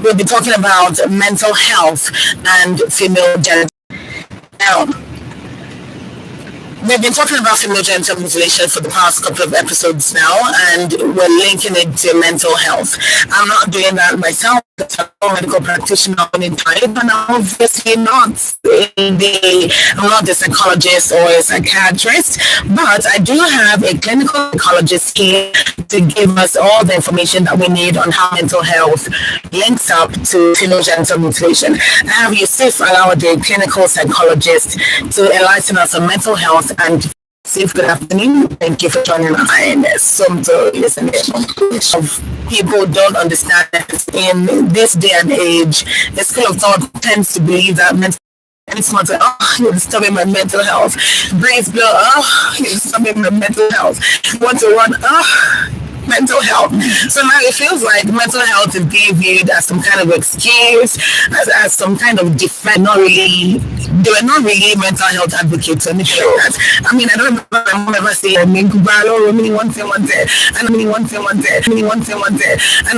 We'll be talking about mental health and female genital. Now, we've been talking about female genital mutilation for the past couple of episodes now, and we're linking it to mental health. I'm not doing that myself. I'm a medical practitioner in type, and I'm obviously not I'm not a psychologist or a psychiatrist, but I do have a clinical psychologist here to give us all the information that we need on how mental health links up to female genital mutilation. I have Yussuff, Alawode, clinical psychologist, to enlighten us on mental health and Safe, good afternoon. Thank you for joining us. Some of people don't understand that in this day and age, the school of thought tends to believe that mental and it's not like, oh, you're disturbing my mental health. Brains blow, oh, you're disturbing my mental health. You want to run, oh, mental health. So now it feels like mental health is being viewed as some kind of excuse, as some kind of defense. They were not really mental health advocates or anything like that. I mean, I don't remember my mom ever saying, and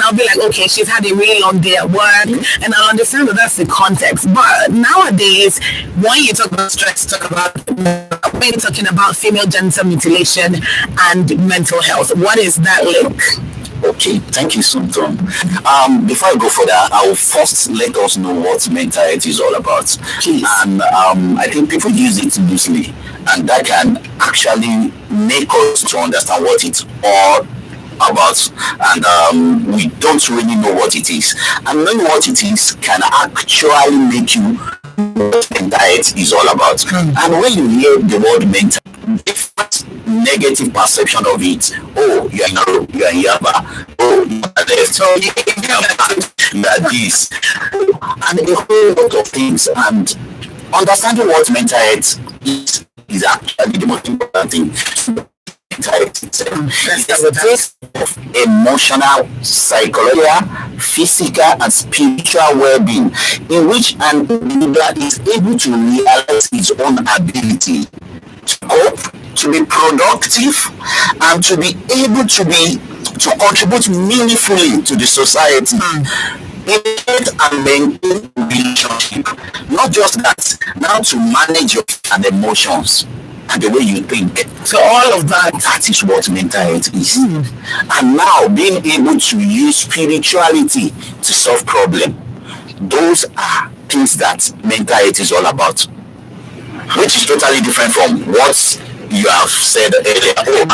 I'll be like, okay, she's had a really long day at work, and I'll understand that that's the context. But nowadays, when you talk about stress, when you're talking about female genital mutilation and mental health, what is that link? Okay, thank you, Sunton. Before I go further, I will first let us know what mental health is all about. Please. And I think people use it loosely, and that can actually make us to understand what it's all about. And we don't really know what it is. And knowing what it is can actually make you what mental health is all about. And when you hear the word mental, different negative perception of it. Oh, you're in Yaba. Oh, you are left. Oh, you are this. And a whole lot of things. And understanding what mental health is actually the most important thing. It's a place of emotional, psychological, physical, and spiritual well-being, in which an individual is able to realize his own ability to cope, to be productive, and to be able to contribute meaningfully to the society. And maintain relationship. Not just that, now to manage your emotions and the way you think. So all of that is what mental health is. And now being able to use spirituality to solve problems. Those are things that mental health is all about. Which is totally different from what you have said earlier. Oh,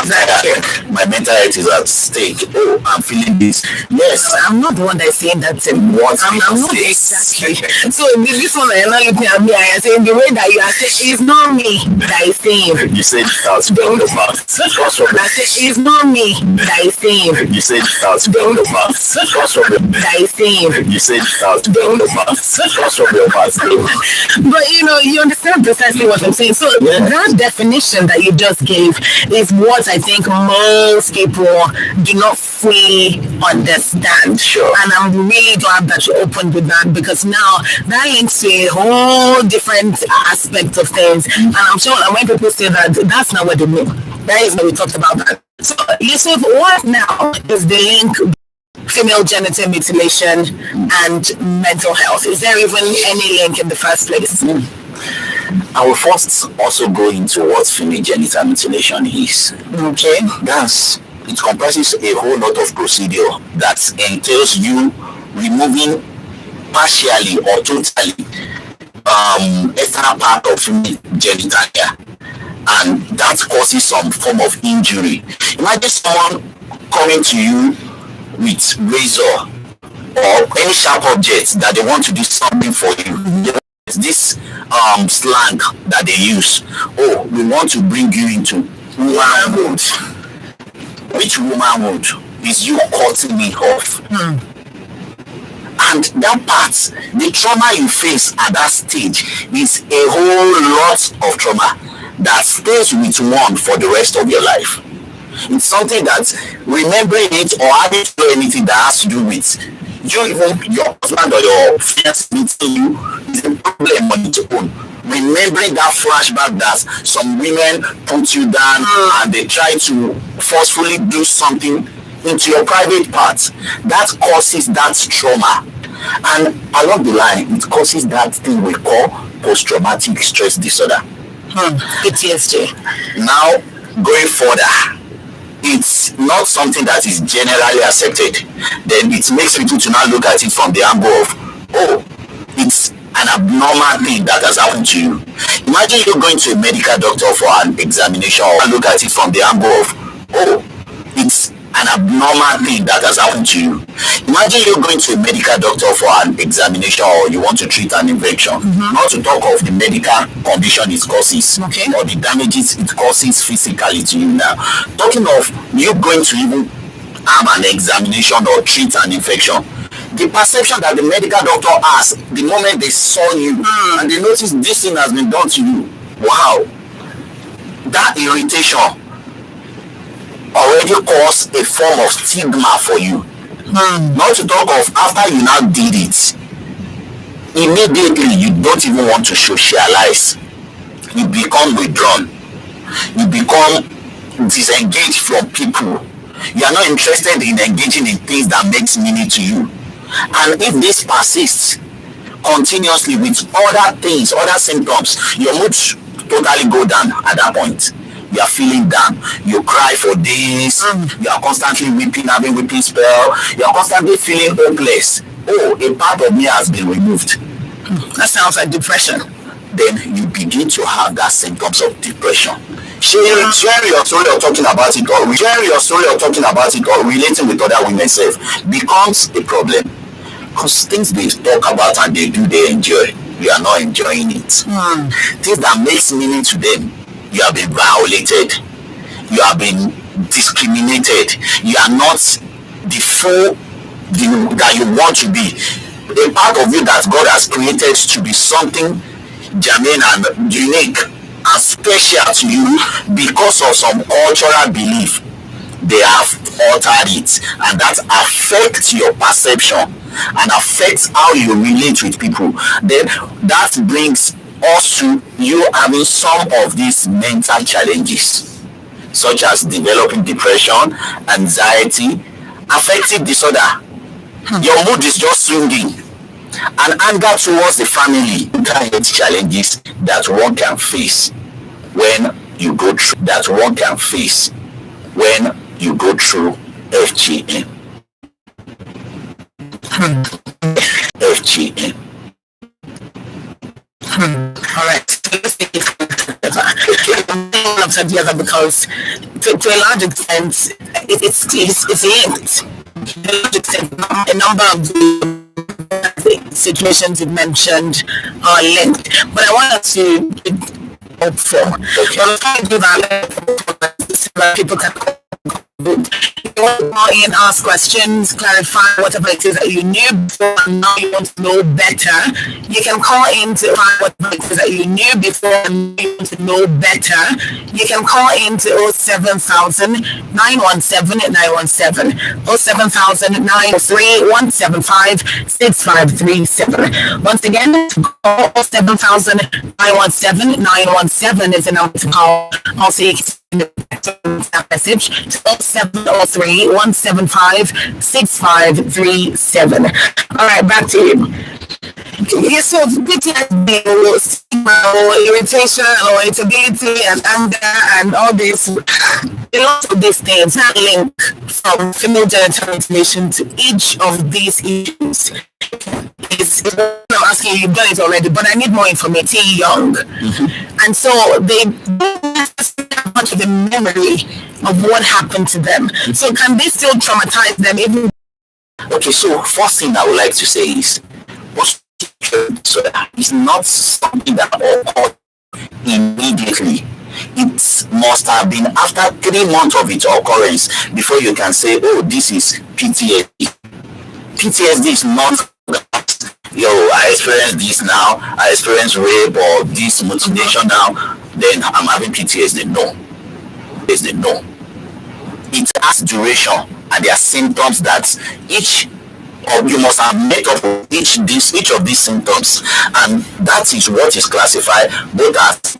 my mental health is at stake. Oh, I'm feeling this. Yes, I'm not the one that's saying that. What I'm not exactly. So this one, you're not looking at me. I am saying the way that you are saying, it's not me that is saying. You said it out from the mouth. I said it's not me that is saying. You said it out from the mouth. That is saying. You said it out from the mouth. From your mouth. But you understand precisely what I'm saying. So that definition that you just gave is what I think most people do not fully understand. Sure. And I'm really glad that you opened with that, because now that links to a whole different aspect of things. And I'm sure that when people say that, that's not what they mean. That is when we talked about that. So Yussuff, what now is the link female genital mutilation and mental health? Is there even any link in the first place? I will first also go into what female genital mutilation is. Okay. It comprises a whole lot of procedure that entails you removing partially or totally external part of female genitalia, and that causes some form of injury. Imagine someone coming to you with razor or any sharp object that they want to do something for you. This slang that they use. Oh, we want to bring you into womanhood. Which womanhood is you cutting me off? And that part, the trauma you face at that stage is a whole lot of trauma that stays with one for the rest of your life. It's something that remembering it or having to do anything that has to do with you, even your husband or your fiance meeting you, is a problem on its own. Remembering that flashback that some women put you down and they try to forcefully do something into your private parts, that causes that trauma. And along the line, it causes that thing we call post-traumatic stress disorder. PTSD. Now, going further, it's not something that is generally accepted. Then it makes people to now look at it from the angle of, oh, it's an abnormal thing that has happened to you. Imagine you going to a medical doctor for an examination, or look at it from the angle of, oh, it's an abnormal thing that has happened to you. Imagine you going to a medical doctor for an examination, or you want to treat an infection, not to talk of the medical condition it causes, or the damages it causes physically to you now. Talking of you going to even have an examination or treat an infection, the perception that the medical doctor has the moment they saw you and they notice this thing has been done to you, wow, that irritation already caused a form of stigma for you. Not to talk of after you now did it, immediately you don't even want to socialize. You become withdrawn. You become disengaged from people. You are not interested in engaging in things that makes meaning to you. And if this persists continuously with other things, other symptoms, your mood totally go down at that point. You are feeling down. You cry for days. You are constantly weeping, having weeping spell. You are constantly feeling hopeless. Oh, a part of me has been removed. That sounds like depression. Then you begin to have that symptoms of depression. Sharing your story or talking about it, or sharing your story or talking about it, or relating with other women self becomes a problem. Because things they talk about and they do, they enjoy. You are not enjoying it. Things that makes meaning to them, you have been violated. You have been discriminated. You are not the full that you want to be. A part of you that God has created to be something germane and unique and special to you, because of some cultural belief, they have altered it, and that affects your perception and affects how you relate with people. Then that brings us to you having some of these mental challenges, such as developing depression, anxiety, affective disorder. Your mood is just swinging, and anger towards the family. Kind of challenges that one can face when you go through FGM. FGM. All right. So let's take it together, because to a large extent, it's linked. To a large extent, a number of the situations you mentioned are linked. But I want us to hope for. But before I do that, people can you want to call in, ask questions, clarify whatever it is that you knew before and now you want to know better. You can call in to find whatever it is that you knew before and you want to know better. You can call in to 07000 917 917, 07000 903 175 6537. Once again, call 07000 917 917 is the number to call. Also, you can message to 0703 175 6537. All right, back to you. Yes, so PTSD or stigma or irritation or irritability and anger and all this, a lot of these things are linked from female genital mutilation to each of these issues. I'm asking you, you've done it already, but I need more information. Young, and so they don't necessarily have much of a memory of what happened to them. So can they still traumatize them even? Okay, so first thing I would like to say is, it's not something that occurred immediately. It must have been after 3 months of its occurrence before you can say, oh, this is PTSD. PTSD is not, I experienced this now, I experienced rape or this mutilation now, then I'm having PTSD. No. It has duration, and there are symptoms that you must have made up of each of these symptoms, and that is what is classified both as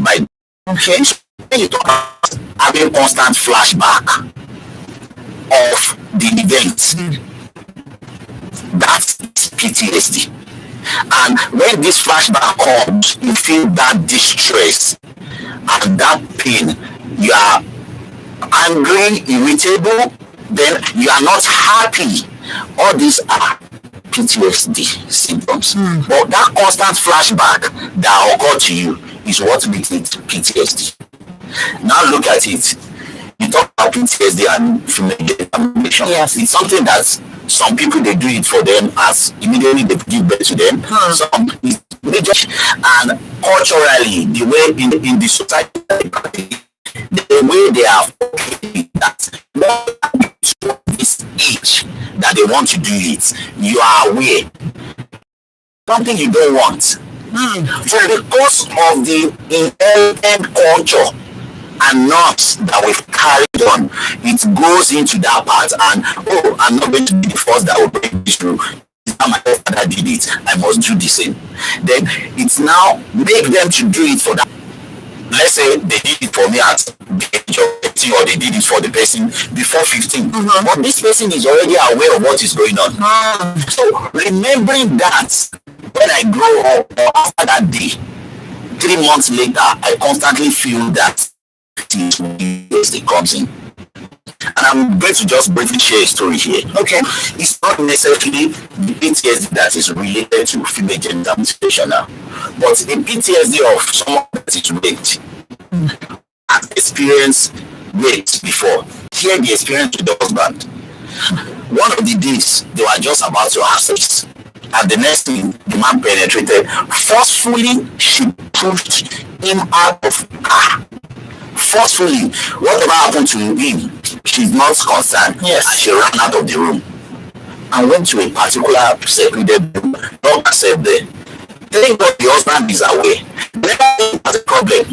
by when you talk about having constant flashback of the event. That's PTSD. And when this flashback comes, you feel that distress and that pain. You are angry, irritable, then you are not happy. All these are PTSD symptoms. But that constant flashback that occurred to you is what makes it PTSD. Now look at it. You talk about PTSD and female genital mutilation. Yes. It's something that some people, they do it for them as immediately they give birth to them. Some they just, and culturally, the way in the society, the way they are okay, that this age that they want to do it, you are aware something you don't want. So because of the inherent culture and norms that we've carried on, it goes into that part, and I'm not going to be the first that will break this rule. My father did it, I must do the same. Then it's now make them to do it for that. Let's say they did it for me at the age of 18, or they did it for the person before 15. But this person is already aware of what is going on. So remembering that, when I grow up, or after that day, 3 months later, I constantly feel that PTSD comes in. And I'm going to just briefly share a story here. Okay, it's not necessarily the PTSD that is related to female genital mutilation now, but the PTSD of someone that is raped, has experienced rape before. Here the experience with the husband. One of the days they were just about to have sex, and the next thing the man penetrated forcefully. She pushed him out of the car. Forcefully. Whatever happened to him, she's not concerned. Yes. And she ran out of the room and went to a particular secluded room, not herself there. Thank God the husband is away. Never has a problem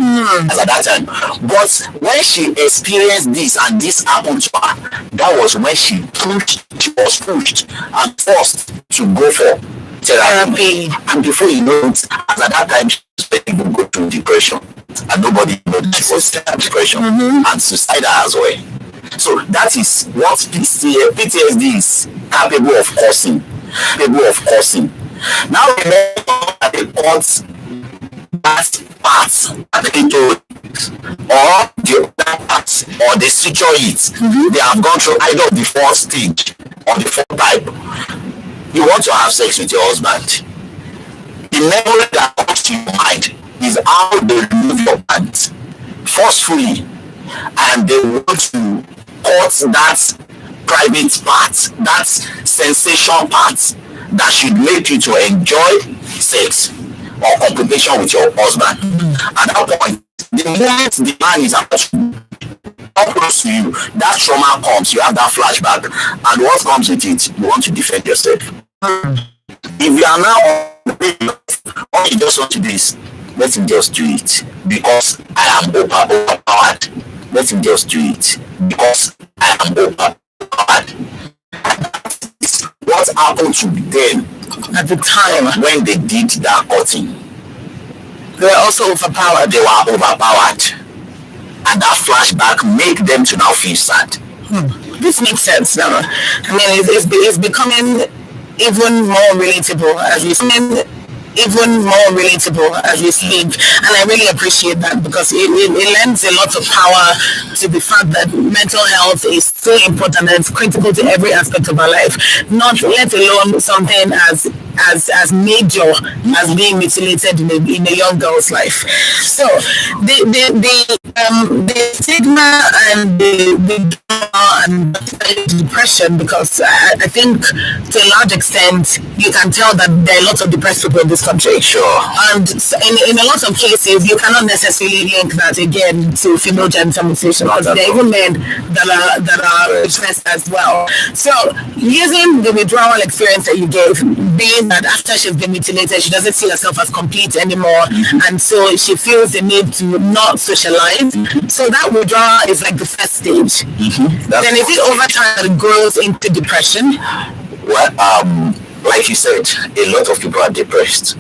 as at that time. But when she experienced this and this happened to her, that was when she was pushed and forced to go for therapy. And before you know it, as at that time, she was able to go through depression. And nobody knows she was depression and suicidal as well. So that is what PTSD is capable of causing. Now remember that the courts, that parts at the clitoris, or the other parts, or the suture it, they have gone through either the first stage or the fourth type. You want to have sex with your husband. The memory that comes to your mind is how they remove your pants forcefully, and they want to cut that private part, that sensation part that should make you to enjoy sex or competition with your husband. At that point, the moment the man is about to come close to you, that trauma comes, you have that flashback, and what comes with it, you want to defend yourself. If you are now all you just want to do is let him just do it because I am overpowered. Let him just do it because I am overpowered. What happened to them at the time when they did that cutting? They were also overpowered. They were overpowered. And that flashback made them to now feel sad. This makes sense now. I mean, it's becoming even more relatable as we speak. And I really appreciate that because it lends a lot of power to the fact that mental health is so important and it's critical to every aspect of our life, not let alone something as major as being mutilated in a young girl's life. So the stigma and the and depression, because I think to a large extent you can tell that there are lots of depressed people in this country. Sure. And in a lot of cases you cannot necessarily link that again to female genital mutilation, because there are even men that are depressed as well. So using the withdrawal experience that you gave, being that after she's been mutilated she doesn't see herself as complete anymore, and so she feels the need to not socialize. So that withdrawal is like the first stage. Then is it over time it grows into depression? Well, like you said, a lot of people are depressed.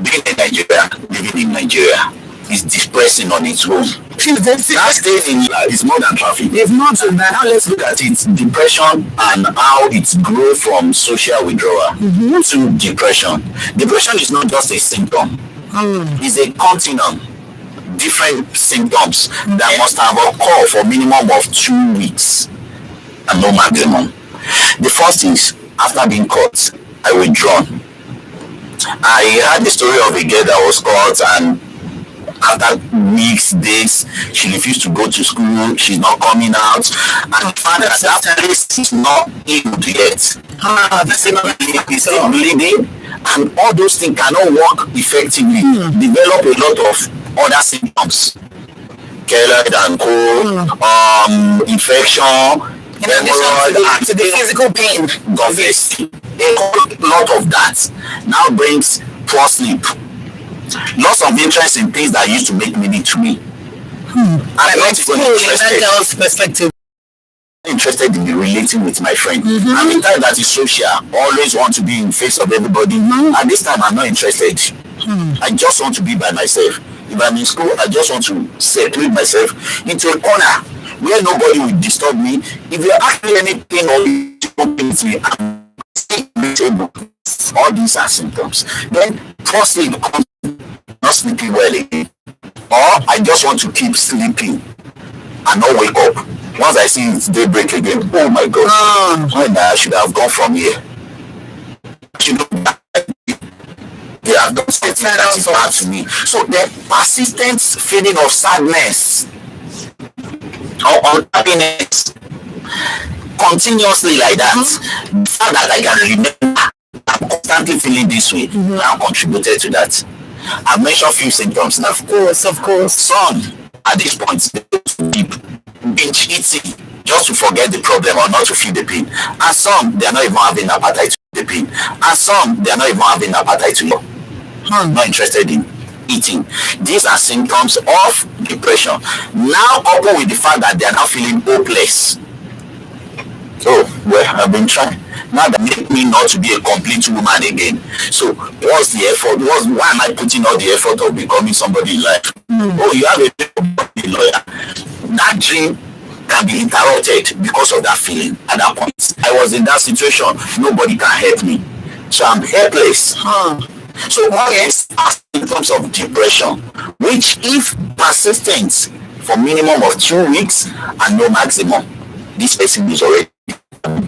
Being in Nigeria, living in Nigeria, is depressing on its own. That state in life is more than traffic. It's not so bad. Now let's look at it, depression and how it grew from social withdrawal to depression. Depression is not just a symptom. It's a continuum. Different symptoms that must have occurred for minimum of 2 weeks and no maximum. The first is, after being caught, I withdrawn. I had the story of a girl that was caught, and after weeks, days, she refused to go to school. She's not coming out, and found that place is not healed yet. The same is bleeding, and all those things cannot work effectively. Develop a lot of other symptoms, keloid and cold, infection, to the physical pain. A lot of that now brings poor sleep, loss of interest in things that used to make meaning to me. I'm not even interested in relating with my friend. I'm the type that is social, always want to be in face of everybody. At this time, I'm not interested. I just want to be by myself. If I'm in school, I just want to seclude myself into a corner where nobody will disturb me. If you ask me anything or you don't with me, I'm irritable. All these are symptoms. Then poor sleep comes, not sleeping well again. Or I just want to keep sleeping and not wake up. Once I see it's daybreak again, oh my God, when I should have gone from here. You know, they have done something that is bad to me. So the persistent feeling of sadness or unhappiness continuously like that, the fact that I can remember I'm constantly feeling this way, now contributed to that. I've mentioned few symptoms now. Of course. Some at this point deep binge eating just to forget the problem or not to feel the pain, and some they are not even having appetite to the pain, and some they are not even having appetite to not interested in eating. These are symptoms of depression. Now coupled with the fact that they are now feeling hopeless. Oh well, I've been trying. Now that make me not to be a complete woman again. So what's the effort? Why am I putting all the effort of becoming somebody in life? Oh, you have a lawyer. That dream can be interrupted because of that feeling at that point. I was in that situation. Nobody can help me. So I'm helpless. So what else are symptoms of depression, which if persistent for minimum of 2 weeks and no maximum, this person is already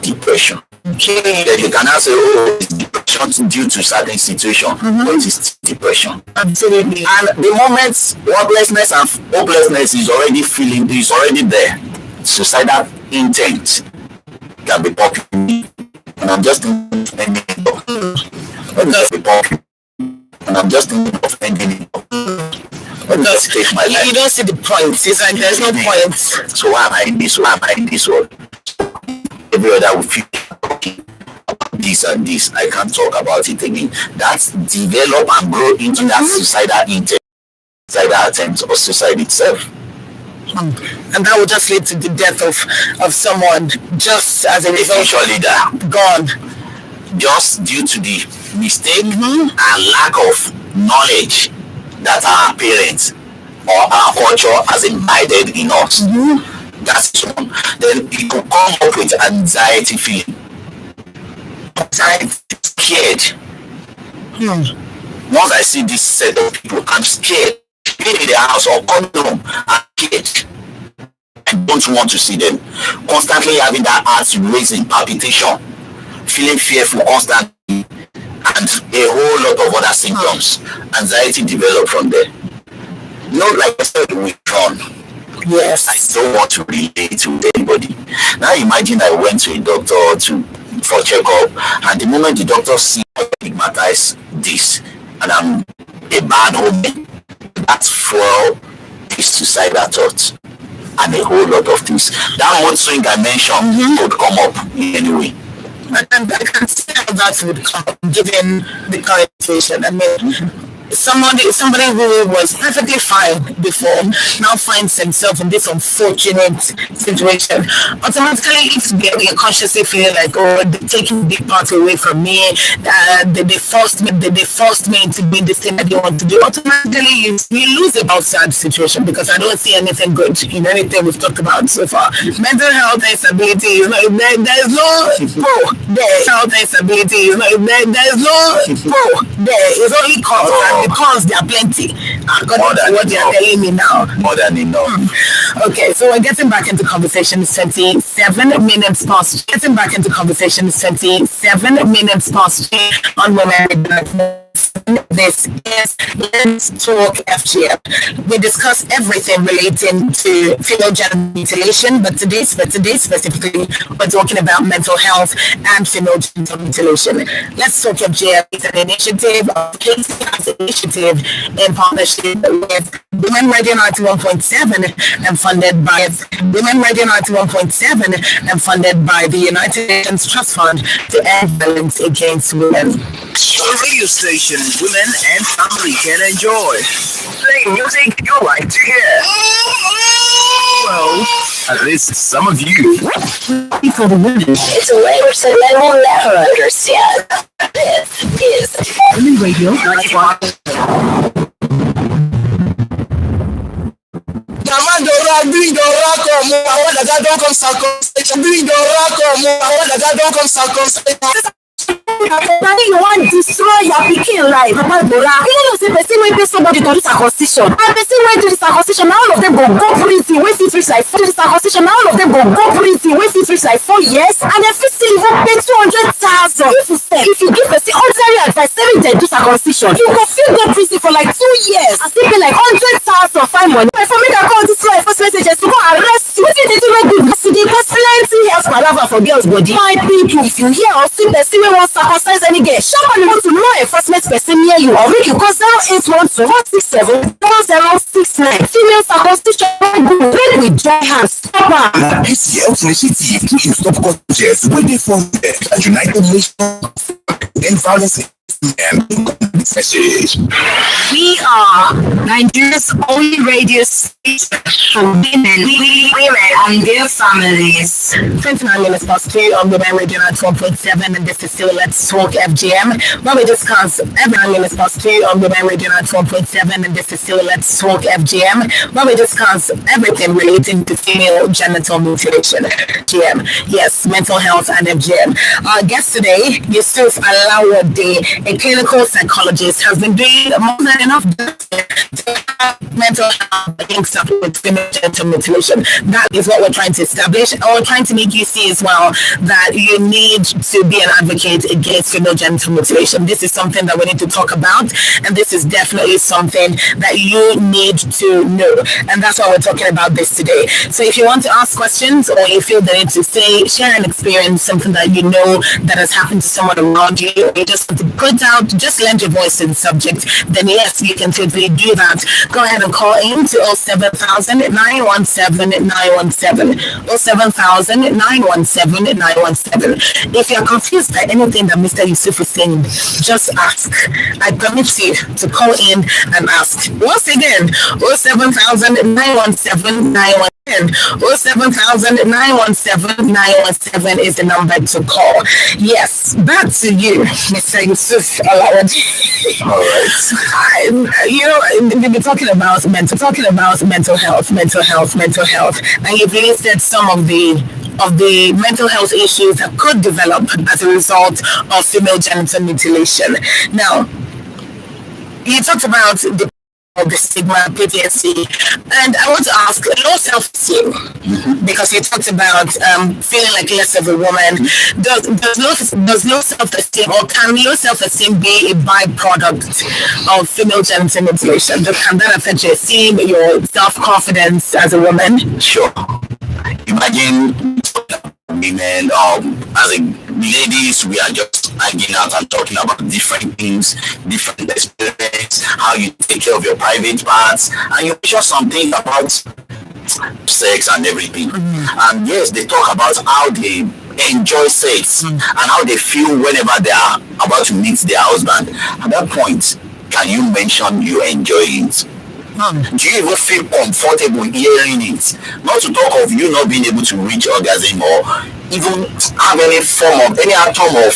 depression. Okay. Then you cannot say, oh, it's depression due to certain situation, but it's depression. Absolutely. And the moment worthlessness and hopelessness is already there, suicidal intent can be popular. And I'm just thinking of ending it up. And I'm just thinking of ending it up. Because you don't see the point. It's like there's no point. So why am I in this? Why am I in this world? Every other will feel about this and this. I can't talk about it again. That's develop and grow into that suicidal intent, suicidal attempt, or suicide itself. And that would just lead to the death of someone just as a result. Gone. Just due to the mistake and lack of knowledge that our parents or our culture has imbibed in us. That's one. Then you could come up with anxiety feeling. Anxiety, scared. Once I see this set of people, I'm scared. Being in the house or coming home, I'm scared. I don't want to see them. Constantly having that heart racing, palpitation, feeling fearful constantly, and a whole lot of other symptoms. Anxiety developed from there. Not like I said, withdrawn. Yes. I don't want to relate to anybody. Now imagine I went to a doctor for checkup, and the moment the doctor sees I stigmatize this, and I'm a bad woman, that's fuel this suicidal thoughts and a whole lot of things. That mood swing I mentioned could come up in any way. And I can see how that would come given the current situation. I mean, somebody who was perfectly fine before now finds himself in this unfortunate situation. Automatically, if you're consciously feeling like, oh, they're taking big part away from me, they forced me into doing this thing I didn't want to do. Automatically, you lose about that situation, because I don't see anything good in anything we've talked about so far. Mental health and stability is not there's no pro there. Health and stability is not there's no pro there. It's only cause, and the cause there are plenty according to what you're telling me now. More than enough. Okay, so we're getting back into conversation. 27 minutes past. Getting back into conversation. 27 minutes past on women. This is Let's Talk FGM. We discuss everything relating to female genital mutilation, but today specifically, we're talking about mental health and female genital mutilation. Let's Talk FGM is an initiative of HACEY initiative in partnership with Women Radio 91.7 and funded by Women Radio 91.7 and funded by the United Nations Trust Fund to end violence against women. A radio station women and family can enjoy. Playing music you like to hear. Well, at least some of you. For the women. It's a language that men will never understand. This is Women Radio 91.7. you want to destroy your pikin life, Papa Dora. You know, say person wey pay somebody to do circumcision. And person wey do the circumcision, now all of them go prison. Wey fit reach like 4 years. Circumcision, now all of them go prison. Wey fit reach like 4 years. And then fit still even pay 200,000. If you give person ordinary advice, say they do circumcision, you go still go prison for like 2 years. And still pay like 100,000 fine money. If I make a call this law enforcement agency to go arrest you, wetin dey do no good. So they got plenty health palava for girls' body. My people, if you hear or see person wey wan circumcise any girl, sharply want to law enforcement person near you, or make you call 0812-167-0069. Female circumcision good. Make we join hands. Stop am. This health initiative to stop causes waiting for the United Nations and violence and message. We are Nigeria's only radio station for women and their families. 29 minutes past 2 on Women Radio at 4.7, and this is still Let's Talk FGM, where we discuss every 9 minutes past 2 on Women Radio at 4.7, and this is still Let's Talk FGM, where we discuss everything relating to female genital mutilation. FGM, yes, mental health and FGM. Our guest today, Yussuff Alawode, a clinical psychologist, has been doing more than enough to have mental health linked up with female genital mutilation. That is what we're trying to establish, and we're trying to make you see as well that you need to be an advocate against female genital mutilation. This is something that we need to talk about, and this is definitely something that you need to know, and that's why we're talking about this today. So if you want to ask questions, or you feel the need to share an experience, something that you know that has happened to someone around you, or you just want to put out, just lend your voice to the subject, then yes, you can totally do that. Go ahead and call in to 07000-917-917, 07000-917-917. If you're confused by anything that Mr. Yussuff is saying, just ask. I permit you to call in and ask. Once again, 07000-917-917. 07000-917-917 is the number to call. Yes, back to you, Mr. Yussuff Alawode. All right. We've been talking about mental health, and you've listed some of the mental health issues that could develop as a result of female genital mutilation. Now, you talked about the stigma, PTSD, and I want to ask low self-esteem, because you talked about feeling like less of a woman. Does low self-esteem, or can low self-esteem be a byproduct of female genital mutilation? Can that affect your esteem, your self-confidence as a woman? Sure. Imagine women, as a ladies, we are just hanging out and talking about different things, different experiences, how you take care of your private parts, and you share something about sex and everything. And yes, they talk about how they enjoy sex and how they feel whenever they are about to meet their husband. At that point, can you mention you enjoy it? Do you even feel comfortable hearing it? Not to talk of you not being able to reach orgasm or even have any form of any atom of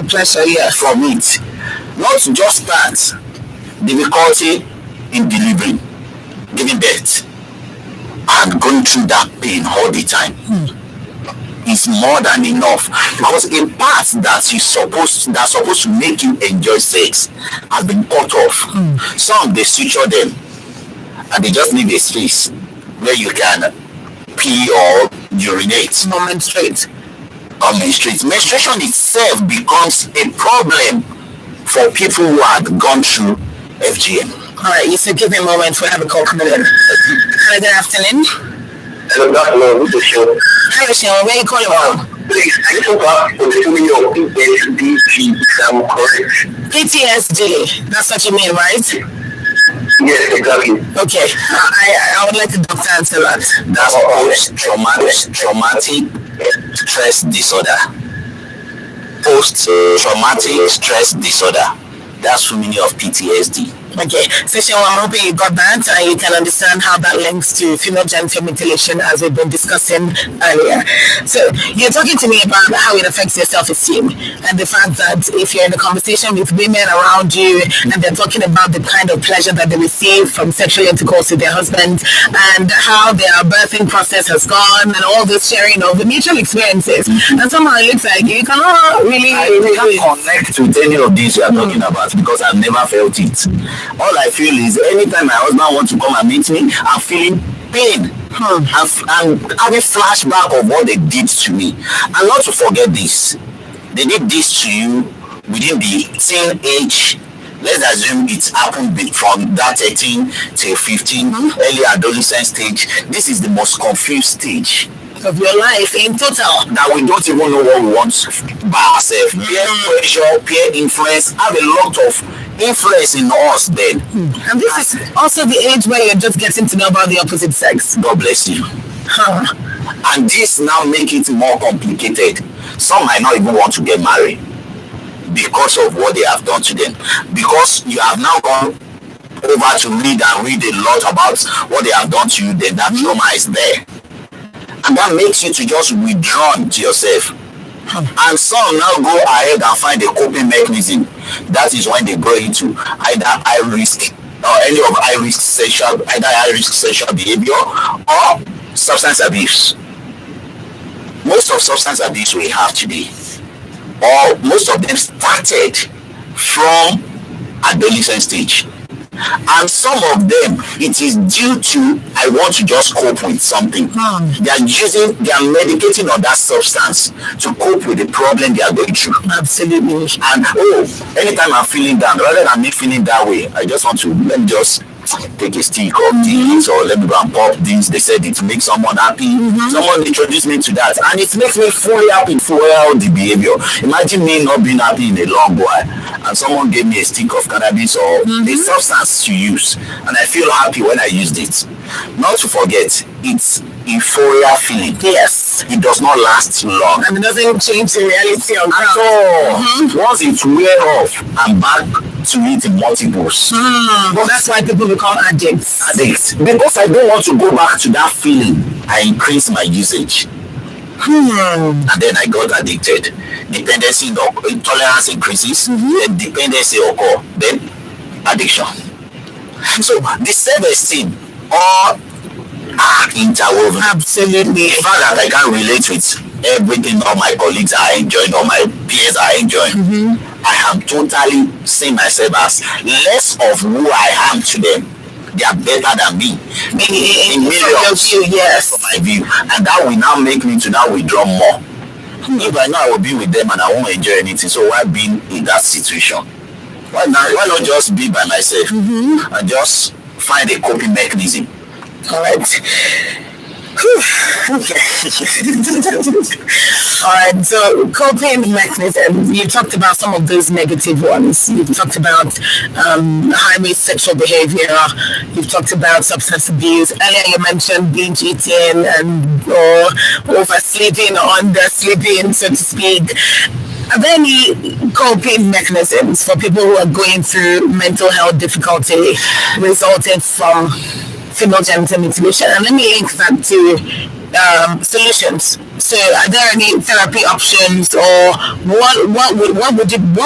pleasure from it. Not just that, difficulty in delivering, giving birth, and going through that pain all the time. Is more than enough, because a part that's supposed to make you enjoy sex has been cut off. Some they suture them and they just leave a space where you can pee or urinate or menstruate. Menstruation itself becomes a problem for people who had gone through FGM. Alright, you said give me a moment, we have a call coming in. Hi, good afternoon. Hello, good afternoon. This is Sean. Hi, Sean. Where are you calling from? Please, I just want to ask for the feeling of PTSD, correct? PTSD, that's what you mean, right? Yes, exactly. Okay, I would like the doctor to answer that. That's post-traumatic stress disorder. Post-traumatic stress disorder. That's the meaning of PTSD. Okay, so Sean, I'm hoping you got that and you can understand how that links to female genital mutilation as we've been discussing earlier. So you're talking to me about how it affects your self-esteem and the fact that if you're in a conversation with women around you and they're talking about the kind of pleasure that they receive from sexual intercourse with their husbands and how their birthing process has gone and all this sharing of the mutual experiences, and somehow it looks like you cannot really connect with any of these you're talking about because I've never felt it. All I feel is anytime my husband wants to come and meet me, I'm feeling pain. I'm having flashback of what they did to me. And not to forget this, they did this to you within the teen age. Let's assume it happened from that 13 to 15, early adolescent stage. This is the most confused stage of your life in total. That we don't even know what we want by ourselves. Peer pressure, peer influence have a lot of influence in us then. And this is also the age where you're just getting to know about the opposite sex. God bless you. And this now make it more complicated. Some might not even want to get married because of what they have done to them. Because you have now gone over to read a lot about what they have done to you, then that trauma is there. And that makes you to just withdraw to yourself. And some now go ahead and find a coping mechanism. That is when they go into either high risk or any of high risk sexual behavior or substance abuse. Most of substance abuse we have today, or most of them started from adolescent stage. And some of them, it is due to, I want to just cope with something. They are medicating on that substance to cope with the problem they are going through. Absolutely. And anytime I'm feeling down, rather than me feeling that way, I just want to, let me just take a stick of this, or let me go and pop this. They said it makes someone happy. Someone introduced me to that, and it makes me fully happy for the behavior. Imagine me not being happy in a long while, and someone gave me a stick of cannabis or a substance to use, and I feel happy when I used it. Not to forget, it's euphoria feeling. Yes. It does not last long. And it doesn't change the reality of at all. Once it wears off, I'm back to it in multiples. Well, that's why people become addicts. Because I don't want to go back to that feeling, I increase my usage. And then I got addicted. Dependency, intolerance increases, then dependency occurs, then addiction. So the self-esteem all are interwoven. Absolutely. The fact that I can relate with everything all my colleagues are enjoying, all my peers are enjoying, I am totally seeing myself as less of who I am to them. They are better than me. In millions, yes. From my view. And that will now make me to now withdraw more. If I know I will be with them and I won't enjoy anything, so why be in that situation? Why not just be by myself and just find a coping mechanism? All right. Okay. All right. So coping mechanism. You talked about some of those negative ones. You've talked about high-risk sexual behavior. You've talked about substance abuse. Earlier you mentioned binge eating or oversleeping or undersleeping, so to speak. Are there any coping mechanisms for people who are going through mental health difficulty resulting from female genital mutilation. And let me link that to solutions. So, are there any therapy options, or what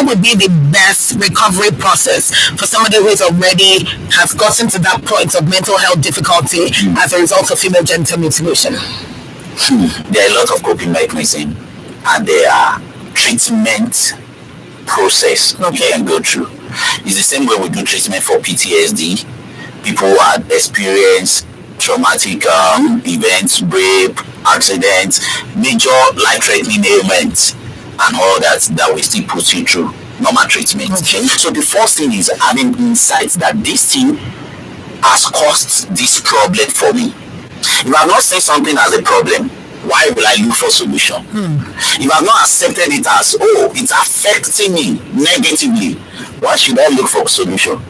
would be the best recovery process for somebody who is already has gotten to that point of mental health difficulty as a result of female genital mutilation? There are a lot of coping mechanisms, and there are treatment process you can go through. It's the same way we do treatment for PTSD. People who had experienced traumatic events, rape, accidents, major life-threatening ailments, and all that we still put you through normal treatment. Okay. So the first thing is having insight that this thing has caused this problem for me. If I've not seen something as a problem, why will I look for solution? If I've not accepted it as, it's affecting me negatively, why should I look for solution?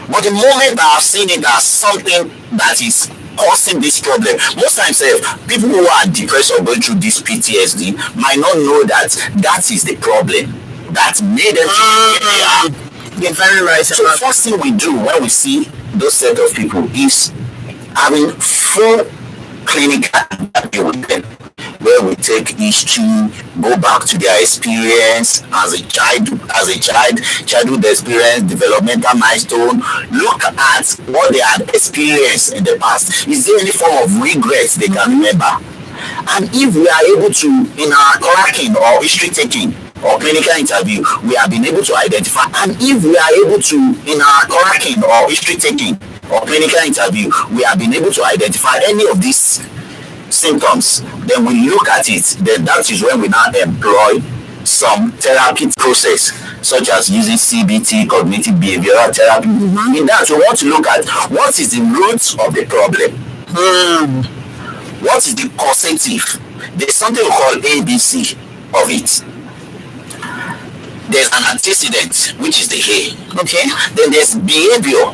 But the moment I have seen it as something that is causing this problem, most times people who are depressed or going through this PTSD might not know that that is the problem that made them You're very right. So the first thing we do when we see those set of people is having full clinical interview with them, where we take each two, go back to their experience as a childhood experience, developmental milestone, look at what they had experienced in the past. Is there any form of regrets they can remember? And if we are able to, in our cracking or history taking or clinical interview, we have been able to identify, and if we are able to, in our cracking or history taking or clinical interview, we have been able to identify any of these symptoms, then we look at it, then that is when we now employ some therapy process, such as using CBT, cognitive behavioral therapy. In that, we want to look at what is the root of the problem. What is the causative? There's something we call ABC of it. There's an antecedent, which is the A. Okay. Then there's behavior.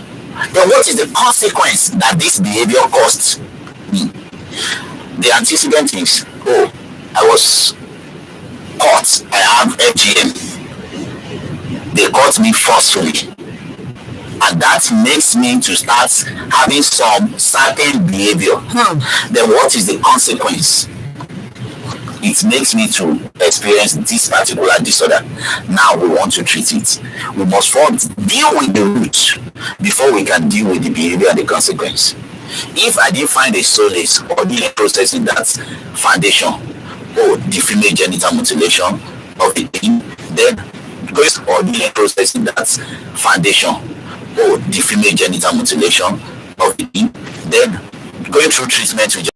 Then what is the consequence that this behavior caused me? The antecedent is, I was caught. I have FGM. They caught me forcefully. And that makes me to start having some certain behavior. Then what is the consequence? It makes me to experience this particular disorder. Now we want to treat it. We must first deal with the root before we can deal with the behavior and the consequence. If I didn't find a solace or the process in that foundation, the female genital mutilation of the thing, then going or the process in that foundation, the female genital mutilation of the thing, then going through treatment with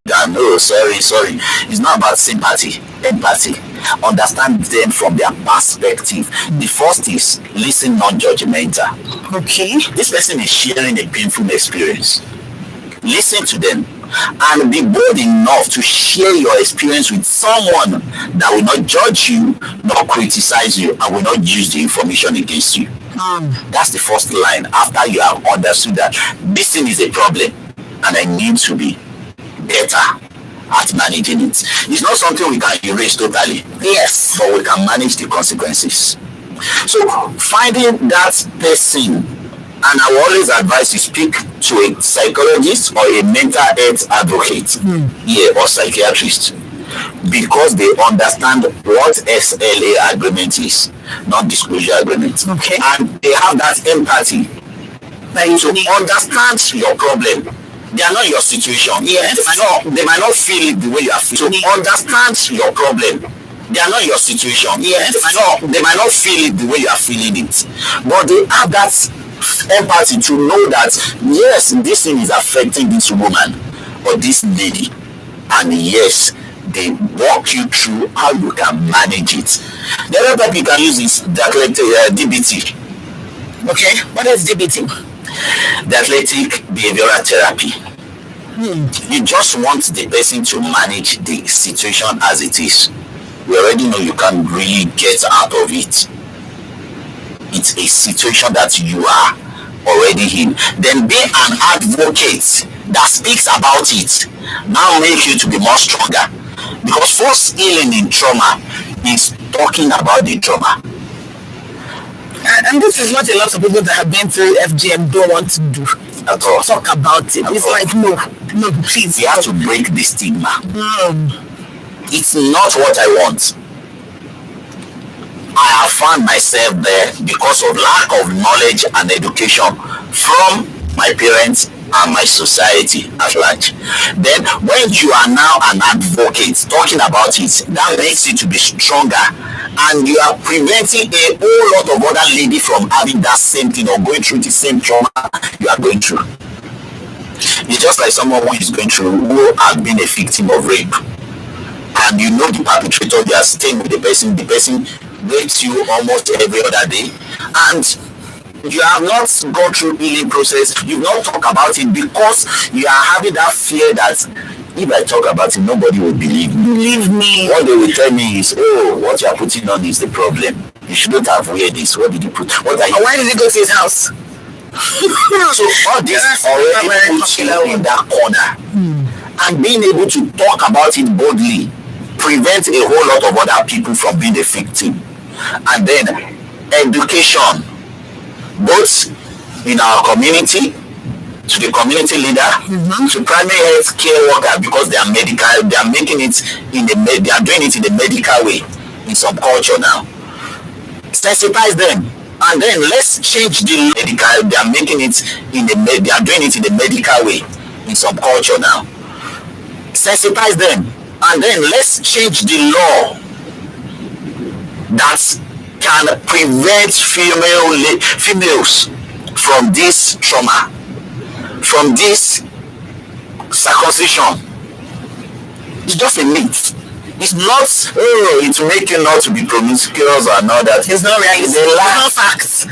sorry. It's not about sympathy, empathy. Understand them from their perspective. The first is listen, non-judgmental. Okay. This person is sharing a painful experience. Listen to them and be bold enough to share your experience with someone that will not judge you, not criticize you, and will not use the information against you. That's the first line. After you have understood that this thing is a problem and I need to be better at managing it. It's not something we can erase totally. Yes. But we can manage the consequences. So finding that person, and I will always advise you speak to a psychologist or a mental health advocate or psychiatrist, because they understand what SLA agreement is, non-disclosure agreement. Okay. And they have that empathy to understand your problem. They are not your situation. Yes. They might not feel it the way you are feeling. So understand your problem. They are not your situation. Yes. They might not feel it the way you are feeling it. But they have that empathy to know that, yes, this thing is affecting this woman or this lady. And yes, they walk you through how you can manage it. The other type you can use is DBT. Okay. What is DBT? Dialectic behavioral therapy. You just want the person to manage the situation as it is. We already know you can't really get out of it. It's a situation that you are already in. Then be an advocate that speaks about it. Now make you to be more stronger. Because first healing in trauma is talking about the trauma. And this is what a lot of people that have been through FGM don't want to do. At all. Talk about it. It's like, no, please. We have to break the stigma. It's not what I want. I have found myself there because of lack of knowledge and education from my parents and my society at large. Then when you are now an advocate talking about it, that makes you to be stronger, and you are preventing a whole lot of other ladies from having that same thing or going through the same trauma you are going through. It's just like someone who is going through, who has been a victim of rape, and you know the perpetrator, you are staying with the person rapes you almost every other day, and you have not gone through healing process. You've not talked about it because you are having that fear that if I talk about it, nobody will believe me. Believe me. What they will tell me is, oh, what you are putting on is the problem. You shouldn't have wear this. What did you put? What are you? Why did he go to his house? So all this already puts you in that corner. And being able to talk about it boldly prevents a whole lot of other people from being a victim. And then education, both in our community, to the community leader, to primary health care worker, because they are medical, they are making it they are doing it in the medical way in some culture now. Sensitize them, and then let's change the medical. They are making it they are doing it in the medical way in some culture now. Sensitize them, and then let's change the law that can prevent females from this trauma, from this circumcision. It's just a myth. It's not, it's making you not to be promiscuous or not that. It's not reality. It's a lie. It's not facts.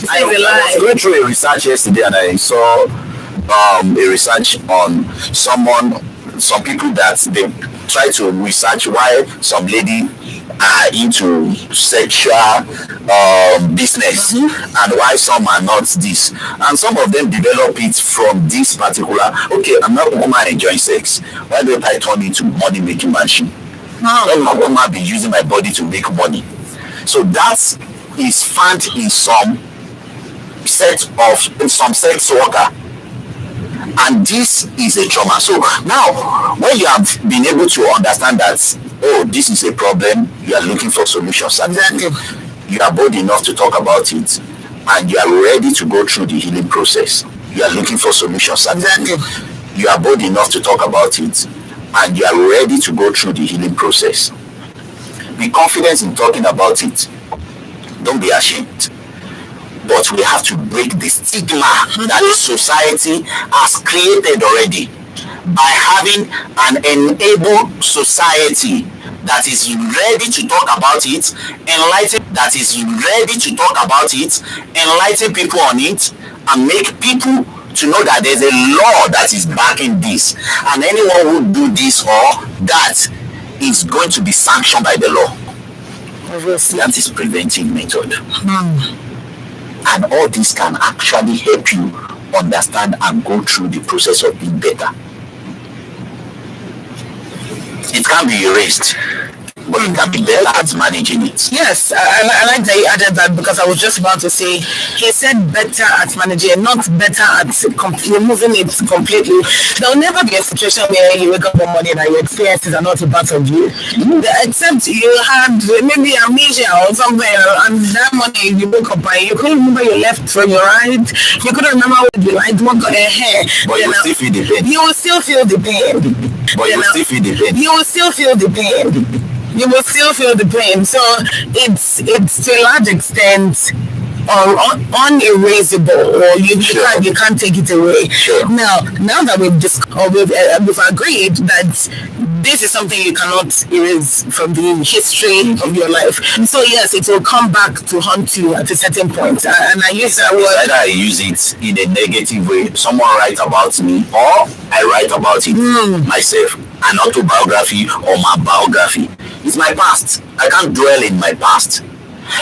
I was going through a research yesterday, and I saw a research on some people that they try to research why some lady are into sexual business and why some are not this, and some of them develop it from this particular, okay, I'm not woman enjoying sex, why don't I turn into money making machine? Why not woman be using my body to make money? So that is found in some sex worker, and this is a trauma. So now when you have been able to understand that, oh, this is a problem, you are looking for solutions, and then you are bold enough to talk about it, and you are ready to go through the healing process. You are looking for solutions, and then you are bold enough to talk about it, and you are ready to go through the healing process. Be confident in talking about it. Don't be ashamed. But we have to break the stigma that the society has created already by having an enabled society that is ready to talk about it, enlighten people on it, and make people to know that there's a law that is backing this, and anyone who do this or that is going to be sanctioned by the law. Obviously, that is preventive method. And all this can actually help you understand and go through the process of being better. It can be erased, but it can be better at managing it. Yes, I like that you added that, because I was just about to say, he said better at managing, not better at removing it completely. There will never be a situation where you wake up one morning and your experiences are not a part of you. Except you had maybe amnesia or somewhere, and that morning you woke up and you couldn't remember your left from your right, you couldn't remember what you liked, what got your hair. But you will still feel the pain. You will still feel the pain. But you will still feel the pain. You will still feel the pain. You will still feel the pain. So it's to a large extent unerasable, or you can't take it away. Sure. Now that we've agreed that this is something you cannot erase from the history of your life. So yes, it will come back to haunt you at a certain point. And I use that word. Either I use it in a negative way, someone writes about me, or I write about it myself. An autobiography or my biography. It's my past. I can't dwell in my past.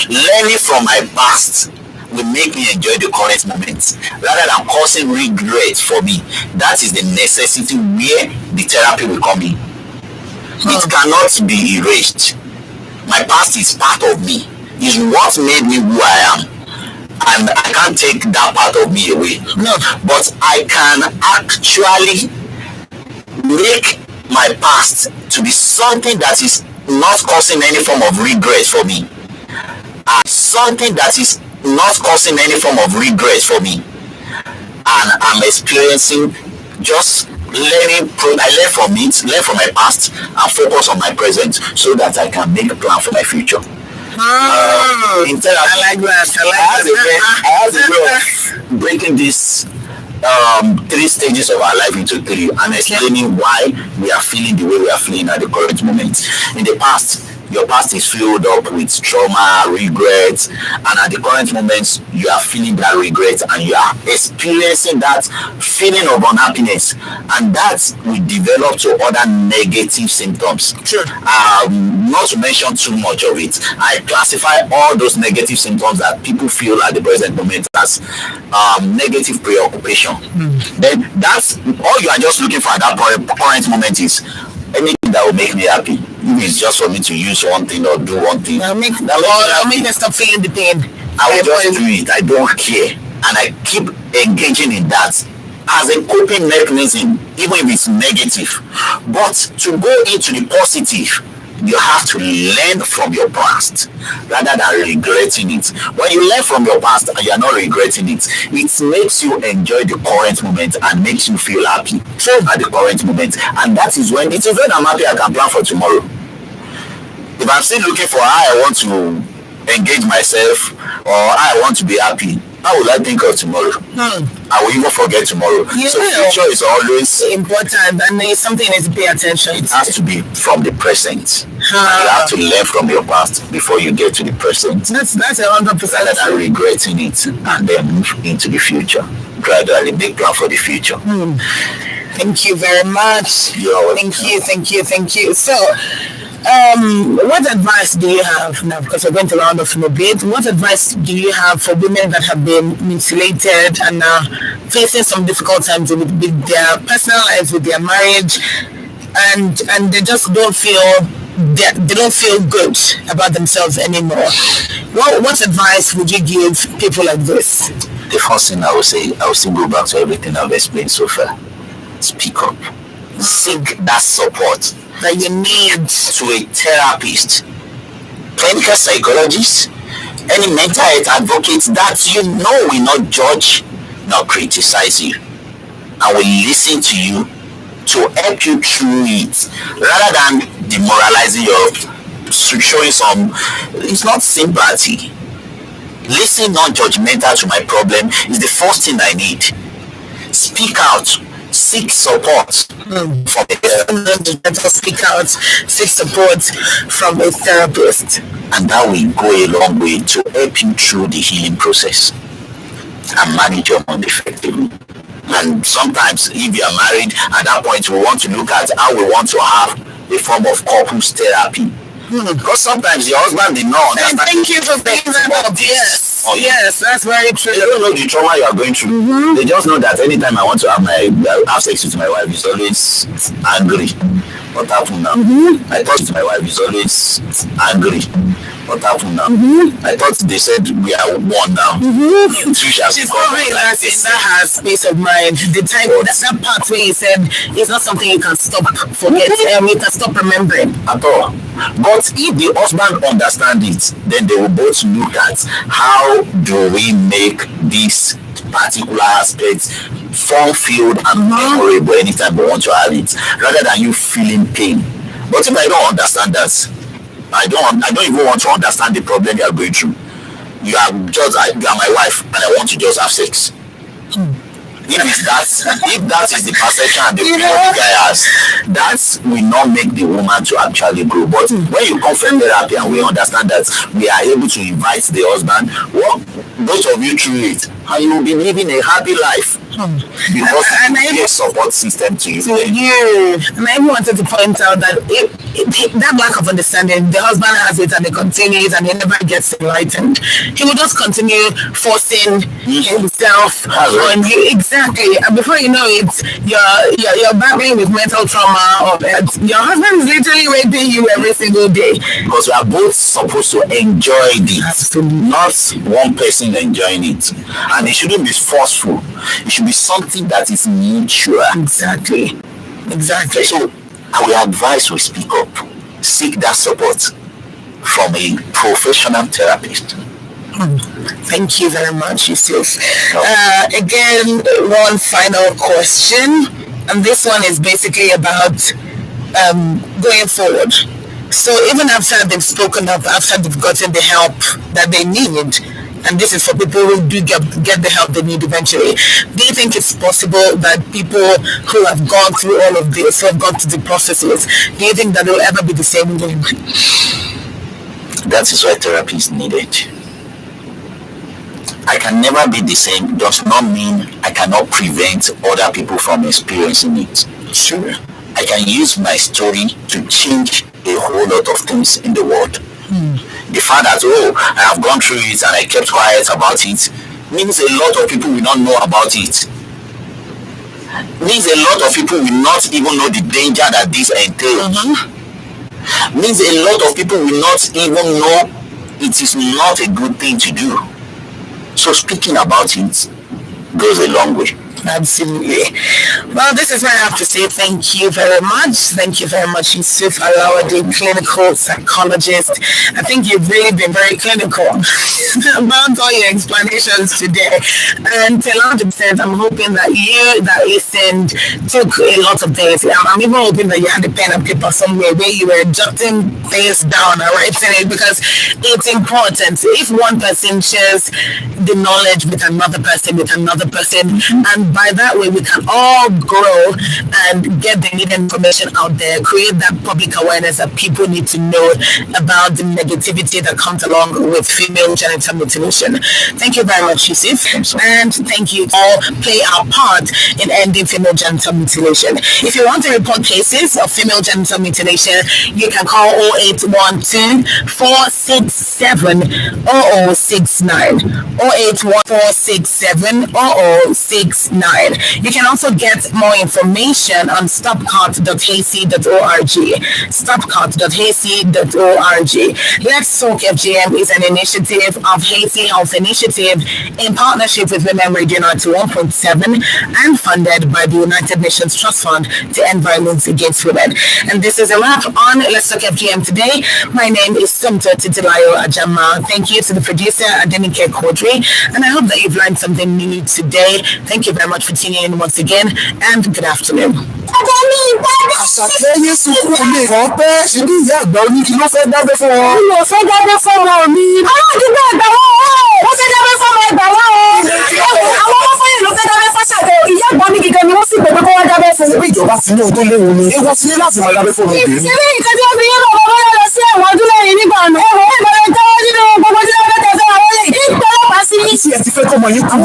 Learning from my past will make me enjoy the current moment rather than causing regret for me. That is the necessity where the therapy will come in. It cannot be erased. My past is part of me. is what made me who I am. And I can't take that part of me away. No. But I can actually make my past to be something that is not causing any form of regret for me. And something that is not causing any form of regret for me. And I'm experiencing just I learn from it, learn from my past, and focus on my present so that I can make a plan for my future. In therapy, I like that. I have a way of breaking these 3 stages of our life into 3 and explaining why we are feeling the way we are feeling at the current moment. In the past, your past is filled up with trauma, regrets, and at the current moment, you are feeling that regret and you are experiencing that feeling of unhappiness, and that will develop to other negative symptoms. Sure. Not to mention too much of it, I classify all those negative symptoms that people feel at the present moment as negative preoccupation. Then that's all you are just looking for at that current moment is anything that will make me happy. If it's just for me to use one thing or do one thing, I'll make me stop feeling the pain. I will just do it. I don't care, and I keep engaging in that as a coping mechanism, even if it's negative. But to go into the positive, you have to learn from your past rather than regretting it. When you learn from your past and you're not regretting it, it makes you enjoy the current moment and makes you feel happy at the current moment. And that is when it is when I'm happy I can plan for tomorrow. If I'm still looking for how I want to engage myself or how I want to be happy, how will I think of tomorrow? I will even forget tomorrow. Yeah. So future is always important, and it's something you need to pay attention to. It has to be from the present. You have to learn from your past before you get to the present. That's 100%. Rather than regretting it and then move into the future. Gradually big plan for the future. Thank you very much. You're welcome. Thank you. So, what advice do you have now? Because we're going to round off in a bit. What advice do you have for women that have been mutilated and are facing some difficult times with their personal lives, with their marriage, and they just don't feel good about themselves anymore? What advice would you give people like this? The first thing I will still go back to everything I've explained so far. Speak up. Seek that support That you need to a therapist, clinical psychologist, any mental health advocate that you know will not judge, not criticize you, and will listen to you to help you through it, rather than demoralizing you, showing some. It's not sympathy. Listen, not judgmental to my problem is the first thing I need. Speak out. Seek support from seek support from a therapist, and that will go a long way to help you through the healing process and manage your money effectively. And sometimes if you are married, at that point we want to look at how we want to have a form of couples therapy. Because sometimes your husband did not understand. Thank you for bringing that up. Yes, that's very true. They don't know the trauma you are going through. They just know that anytime I want to have sex with my wife, is always angry. What happened now? I thought my wife is always angry. What happened now? I thought they said we are one now. She's always in that space of mind. The time that part where you said it's not something you can stop forgetting. You can stop remembering at all. But if the husband understands it, then they will both look at how do we make this particular aspect fun-filled and memorable anytime we want to have it, rather than you feeling pain. But if I don't understand that, I don't even want to understand the problem you are going through. You are my wife and I want to just have sex. If that is the perception and the feeling the guy has, that will not make the woman to actually grow. But when you come from therapy and we understand that we are able to invite the husband, walk both of you through it, and you will be living a happy life. Because there is a support system to you. And I even wanted to point out that that lack of understanding, the husband has it and he continues and he never gets enlightened. He will just continue forcing himself on you. Exactly. And before you know it, you're battling with mental trauma, or your husband is literally raping you every single day. Because we are both supposed to enjoy it. Absolutely. Not one person enjoying it. And it shouldn't be forceful. It should be something that is mutual. Exactly. So I will advise we speak up. Seek that support from a professional therapist. Thank you very much, Yussuff. Again, one final question, and this one is basically about going forward. So even after they've spoken up, after they've gotten the help that they need, and this is for people who do get the help they need eventually, do you think it's possible that people who have gone through all of this, who have gone through the processes, do you think that they'll ever be the same again? That is why therapy is needed. I can never be the same does not mean I cannot prevent other people from experiencing it. Sure. I can use my story to change a whole lot of things in the world. The fact that, I have gone through it and I kept quiet about it, means a lot of people will not know about it. Means a lot of people will not even know the danger that this entails. Means a lot of people will not even know it is not a good thing to do. So speaking about it goes a long way. Absolutely. Well, this is where I have to say thank you very much. Thank you very much, Yussuff, Alawode, clinical psychologist. I think you've really been very clinical about all your explanations today. And to a large extent, I'm hoping that you that listened took a lot of things. I'm even hoping that you had a pen and paper somewhere where you were jotting things down and writing it, because it's important. If one person shares the knowledge with another person, and by that way we can all grow and get the needed information out there, create that public awareness that people need to know about the negativity that comes along with female genital mutilation. Thank you very much, Yussuff, and thank you all. Play our part in ending female genital mutilation. If you want to report cases of female genital mutilation, you can call 0812 467 0069 081 467 0069. You can also get more information on stopcart.hacey.org. Stopcart.hacey.org. Let's Talk FGM is an initiative of HACEY Health Initiative in partnership with Women Radio 91.7 and funded by the United Nations Trust Fund to End Violence Against Women. And this is a wrap on Let's Talk FGM today. My name is Sumto Titilayo Ajama. Thank you to the producer, Adenike Kodri, and I hope that you've learned something new today. Thank you very much for tuning in once again, and good afternoon. Àṣàkẹ́ Yéṣu kúrò lè kàn pẹ́ ṣe ní ìyá àgbà oníkì ló fẹ́ dábẹ́ fún wọn. Mi ò fẹ́ dábẹ́ fún wọn mi. Àwọn àdúgbò ẹgbà wọn wọ́n fẹ́ dábẹ́ fún ọmọ ẹgbà wọn o. Àwọn ọmọ fọyín ló fẹ́ dábẹ́ fáṣàkẹ́. Ìyá àgbà oníkì gan ni wọ́n sì pèpè kó wọ́n dábẹ́ fún. Ṣé ìjọba ti ní ohun tó léwu ni? Ewu ti ní láti máa dábẹ́ fún ọmọbìnrin. Ṣé bí nǹkan tí wọ́n fi yé bọ̀ wọ́n lọ sí ẹ̀wọ̀n ọdún lẹ́yìn nígbà ọ̀nà? Ẹ̀wọ̀n ìbẹ̀rẹ̀ jáwọ́ nínú gbogbo tí wọ́n fẹ́ tẹ̀sán àwọn yìí. Ìgbẹ́lọ́pàá sí. Ṣé ẹ ti fẹ́ kọ́ ọmọ yín kú?